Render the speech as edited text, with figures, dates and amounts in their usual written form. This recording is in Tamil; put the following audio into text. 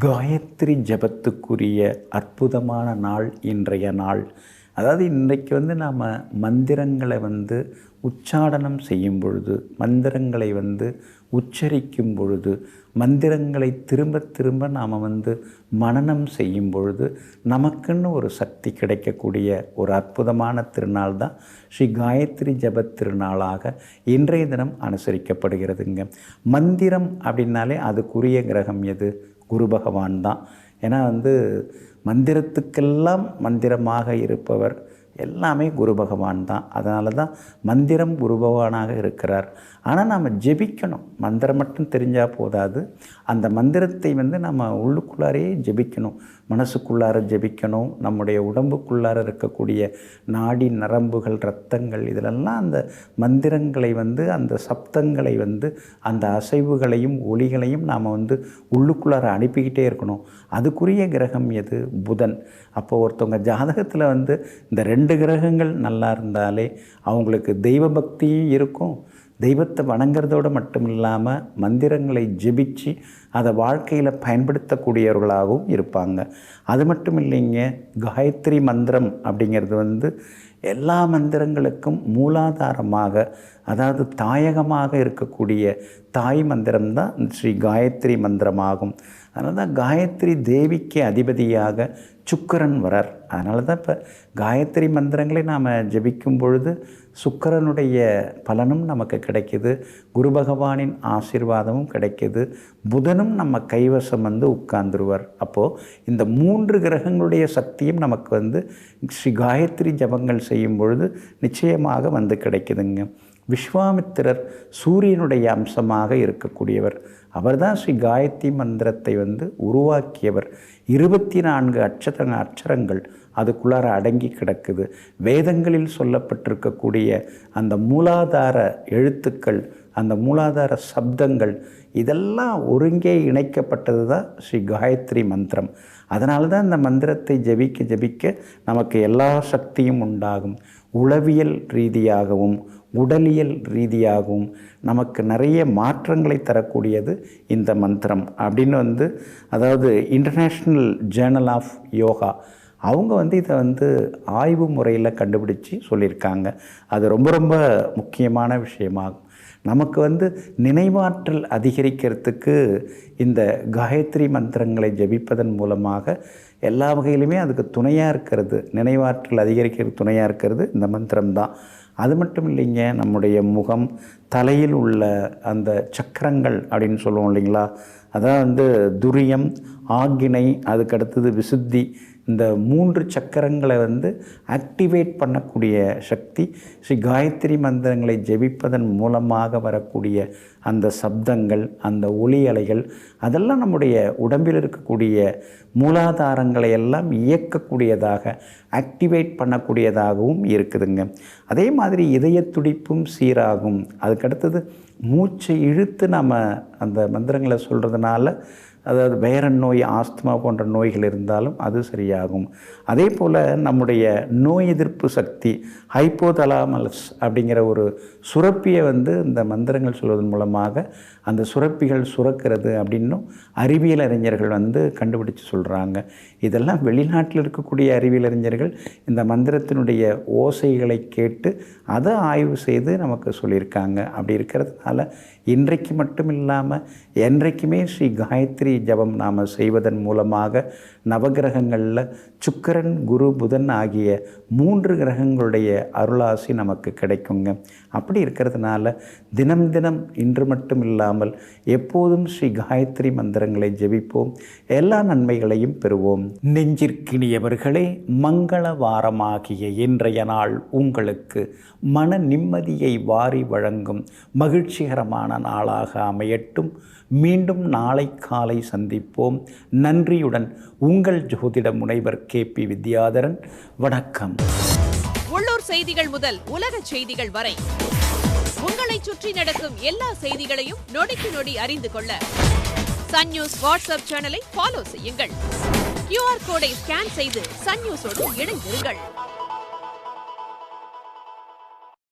காயத்ரி ஜபத்துக்குரிய அற்புதமான நாள் இன்றைய நாள். அதாவது இன்றைக்கு நாம் மந்திரங்களை உச்சாடனம் செய்யும் பொழுது, மந்திரங்களை உச்சரிக்கும் பொழுது, மந்திரங்களை திரும்ப திரும்ப நாம் மனனம் செய்யும் பொழுது நமக்குன்னு ஒரு சக்தி கிடைக்கக்கூடிய ஒரு அற்புதமான திருநாள் தான் ஸ்ரீ காயத்ரி ஜப திருநாளாக இன்றைய தினம் அனுசரிக்கப்படுகிறதுங்க. மந்திரம் அப்படின்னாலே அதுக்குரிய கிரகம் எது? குரு பகவான் தான். ஏன்னா மந்திரத்துக்கெல்லாம் மந்திரமாக இருப்பவர் எல்லாமே குரு பகவான் தான். அதனால தான் மந்திரம் குரு பகவானாக இருக்கிறார். ஆனால் நாம் ஜெபிக்கணும். மந்திரம் மட்டும் தெரிஞ்சால் போதாது. அந்த மந்திரத்தை நம்ம உள்ளுக்குள்ளாரையே ஜெபிக்கணும். மனசுக்குள்ளார ஜெபிக்கணும். நம்முடைய உடம்புக்குள்ளார இருக்கக்கூடிய நாடி நரம்புகள், இரத்தங்கள், இதிலெல்லாம் அந்த மந்திரங்களை அந்த சப்தங்களை அந்த அசைவுகளையும் ஒளிகளையும் நாம் உள்ளுக்குள்ளார அனுப்பிக்கிட்டே இருக்கணும். அதுக்குரிய கிரகம் எது? புதன். அப்போது ஒருத்தவங்க ஜாதகத்தில் இந்த 2 கிரகங்கள் நல்லா இருந்தாலே அவங்களுக்கு தெய்வ பக்தியும் இருக்கும். தெய்வத்தை வணங்குறதோடு மட்டும் இல்லாமல் மந்திரங்களை ஜெபிச்சு அதை வாழ்க்கையில் பயன்படுத்தக்கூடியவர்களாகவும் இருப்பாங்க. அது மட்டும் இல்லைங்க, காயத்ரி மந்திரம் அப்படிங்கிறது எல்லா மந்திரங்களுக்கும் மூலாதாரமாக, அதாவது தாயகமாக இருக்கக்கூடிய தாய் மந்திரம்தான் ஸ்ரீ காயத்ரி மந்திரமாகும். அதனால தான் காயத்ரி தேவிக்கு அதிபதியாக சுக்கிரன் வரார். அதனால தான் இப்போ காயத்ரி மந்திரங்களை நாம் ஜெபிக்கும் பொழுது சுக்கிரனுடைய பலனும் நமக்கு கிடைக்கிது, குரு பகவானின் ஆசீர்வாதமும் கிடைக்கிது, புதனும் நம்ம கைவசம் உட்கார்ந்துருவார். அப்போது இந்த 3 கிரகங்களுடைய சக்தியும் நமக்கு ஸ்ரீ காயத்ரி ஜபங்கள் செய்யும் பொழுது நிச்சயமாக கிடைக்குதுங்க. விஸ்வாமித்திரர் சூரியனுடைய அம்சமாக இருக்கக்கூடியவர். அவர் தான் ஸ்ரீ காயத்ரி மந்திரத்தை உருவாக்கியவர். 24 அட்சரங்கள் அதுக்குள்ளார அடங்கி கிடக்குது. வேதங்களில் சொல்லப்பட்டிருக்கக்கூடிய அந்த மூலாதார எழுத்துக்கள், அந்த மூலாதார சப்தங்கள், இதெல்லாம் ஒருங்கே இணைக்கப்பட்டது தான் ஸ்ரீ காயத்ரி மந்திரம். அதனால தான் இந்த மந்திரத்தை ஜபிக்க ஜபிக்க நமக்கு எல்லா சக்தியும் உண்டாகும். உளவியல் ரீதியாகவும் உடலியல் ரீதியாகவும் நமக்கு நிறைய மாற்றங்களை தரக்கூடியது இந்த மந்திரம் அப்படின்னு அதாவது இன்டர்நேஷ்னல் ஜேர்னல் ஆஃப் யோகா அவங்க இதை ஆய்வு முறையில் கண்டுபிடிச்சி சொல்லியிருக்காங்க. அது ரொம்ப ரொம்ப முக்கியமான விஷயமாகும். நமக்கு நினைவாற்றல் அதிகரிக்கிறதுக்கு இந்த காயத்ரி மந்திரங்களை ஜபிப்பதன் மூலமாக எல்லா வகையிலுமே அதுக்கு துணையாக இருக்கிறது, நினைவாற்றல் அதிகரிக்கிறது துணையாக இருக்கிறது இந்த மந்திரம்தான். அது மட்டும் இல்லைங்க, நம்முடைய முகம், தலையில் உள்ள அந்த சக்கரங்கள் அப்படின்னு சொல்லுவோம் இல்லைங்களா, அதான் துரியம், ஆக்கினை, அதுக்கடுத்தது விசுத்தி, இந்த 3 சக்கரங்களை ஆக்டிவேட் பண்ணக்கூடிய சக்தி ஸ்ரீ காயத்ரி மந்திரங்களை ஜெபிப்பதன் மூலமாக வரக்கூடிய அந்த சப்தங்கள், அந்த ஒலி அலைகள், அதெல்லாம் நம்முடைய உடம்பில் இருக்கக்கூடிய மூலாதாரங்களை எல்லாம் இயக்கக்கூடியதாக, ஆக்டிவேட் பண்ணக்கூடியதாகவும் இருக்குதுங்க. அதே மாதிரி இதய துடிப்பும் சீராகும். அதுக்கடுத்தது மூச்சை இழுத்து நம்ம அந்த மந்திரங்களை சொல்கிறதுனால, அதாவது வைரல் நோய், ஆஸ்துமா போன்ற நோய்கள் இருந்தாலும் அது சரியாகும். அதே போல் நம்முடைய நோய் எதிர்ப்பு சக்தி, ஹைப்போதலாமஸ் அப்படிங்கிற ஒரு சுரப்பியை இந்த மந்திரங்கள் சொல்வதன் மூலமாக அந்த சுரப்பிகள் சுரக்கிறது அப்படின்னும் அறிவியல் அறிஞர்கள் கண்டுபிடிச்சு சொல்கிறாங்க. இதெல்லாம் வெளிநாட்டில் இருக்கக்கூடிய அறிவியல் அறிஞர்கள் இந்த மந்திரத்தினுடைய ஓசைகளை கேட்டு அதை ஆய்வு செய்து நமக்கு சொல்லியிருக்காங்க. அப்படி இருக்கிறதுனால இன்றைக்கு மட்டும் இல்லாமல் என்றைக்குமே ஸ்ரீ காயத்ரி ஜபம் நாம் செய்வதன் மூலமாக நவகிரகங்களில் சுக்கிரன், குரு, புதன் ஆகிய 3 கிரகங்களுடைய அருளாசி நமக்கு கிடைக்குங்க. அப்படி இருக்கிறதுனால தினம் தினம் இன்று மட்டும் இல்லாமல் எப்போதும் ஸ்ரீ காயத்ரி மந்திரங்களை ஜெபிப்போம், எல்லா நன்மைகளையும் பெறுவோம். நெஞ்சிற்கினியவர்களே, மங்கள வாரமாகிய இன்றைய நாள் உங்களுக்கு மன நிம்மதியை வாரி வழங்கும் மகிழ்ச்சிகரமான நாளாக அமையட்டும். மீண்டும் நாளை காலை சந்திப்போம். நன்றியுடன் உங்கள் ஜோதிட முனைவர் KP வித்யாதரன். வணக்கம். உள்ளூர் செய்திகள் முதல் உலக செய்திகள் வரை உங்களை சுற்றி நடக்கும் எல்லா செய்திகளையும் நொடிக்கு நொடி அறிந்து கொள்ள சன் நியூஸ் வாட்ஸ்அப் சேனலை ஃபாலோ செய்யுங்கள். QR கோடை ஸ்கேன் செய்து சன் நியூஸோடு இணைந்திருங்கள்.